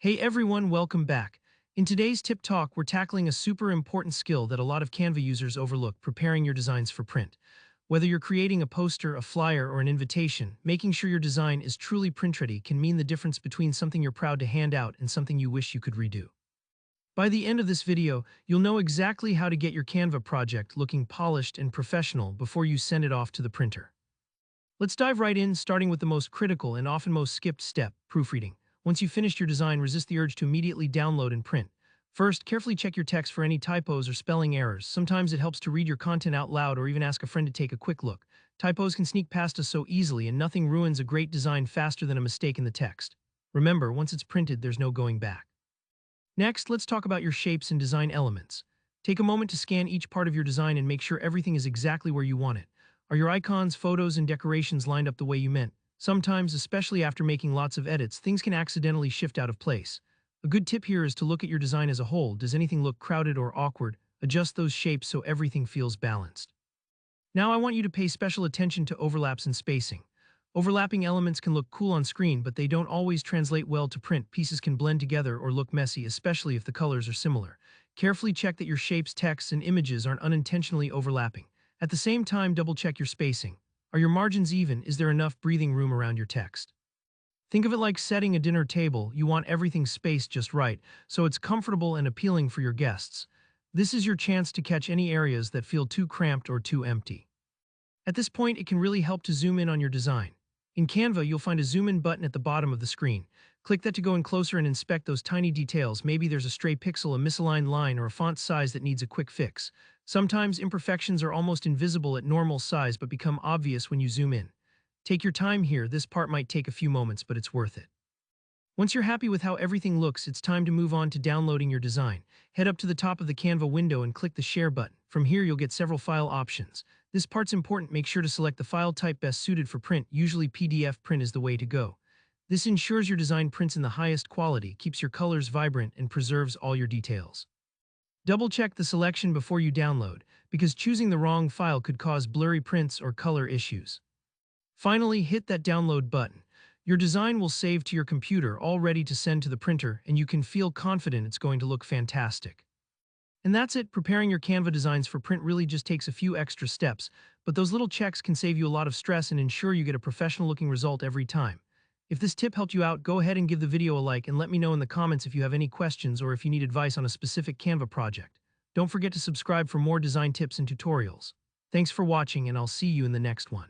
Hey everyone, welcome back. In today's Tip Talk, we're tackling a super important skill that a lot of Canva users overlook: preparing your designs for print. Whether you're creating a poster, a flyer, or an invitation, making sure your design is truly print-ready can mean the difference between something you're proud to hand out and something you wish you could redo. By the end of this video, you'll know exactly how to get your Canva project looking polished and professional before you send it off to the printer. Let's dive right in, starting with the most critical and often most skipped step: proofreading. Once you've finished your design, resist the urge to immediately download and print. First, carefully check your text for any typos or spelling errors. Sometimes it helps to read your content out loud or even ask a friend to take a quick look. Typos can sneak past us so easily, and nothing ruins a great design faster than a mistake in the text. Remember, once it's printed, there's no going back. Next, let's talk about your shapes and design elements. Take a moment to scan each part of your design and make sure everything is exactly where you want it. Are your icons, photos, and decorations lined up the way you meant? Sometimes, especially after making lots of edits, things can accidentally shift out of place. A good tip here is to look at your design as a whole. Does anything look crowded or awkward? Adjust those shapes so everything feels balanced. Now I want you to pay special attention to overlaps and spacing. Overlapping elements can look cool on screen, but they don't always translate well to print. Pieces can blend together or look messy, especially if the colors are similar. Carefully check that your shapes, texts, and images aren't unintentionally overlapping. At the same time, double-check your spacing. Are your margins even? Is there enough breathing room around your text? Think of it like setting a dinner table. You want everything spaced just right, so it's comfortable and appealing for your guests. This is your chance to catch any areas that feel too cramped or too empty. At this point, it can really help to zoom in on your design. In Canva, you'll find a zoom in button at the bottom of the screen. Click that to go in closer and inspect those tiny details. Maybe there's a stray pixel, a misaligned line, or a font size that needs a quick fix. Sometimes imperfections are almost invisible at normal size but become obvious when you zoom in. Take your time here. This part might take a few moments, but it's worth it. Once you're happy with how everything looks, it's time to move on to downloading your design. Head up to the top of the Canva window and click the Share button. From here, you'll get several file options. This part's important. Make sure to select the file type best suited for print. Usually PDF print is the way to go. This ensures your design prints in the highest quality, keeps your colors vibrant, and preserves all your details. Double-check the selection before you download, because choosing the wrong file could cause blurry prints or color issues. Finally, hit that download button. Your design will save to your computer, all ready to send to the printer, and you can feel confident it's going to look fantastic. And that's it. Preparing your Canva designs for print really just takes a few extra steps, but those little checks can save you a lot of stress and ensure you get a professional-looking result every time. If this tip helped you out, go ahead and give the video a like and let me know in the comments if you have any questions or if you need advice on a specific Canva project. Don't forget to subscribe for more design tips and tutorials. Thanks for watching, and I'll see you in the next one.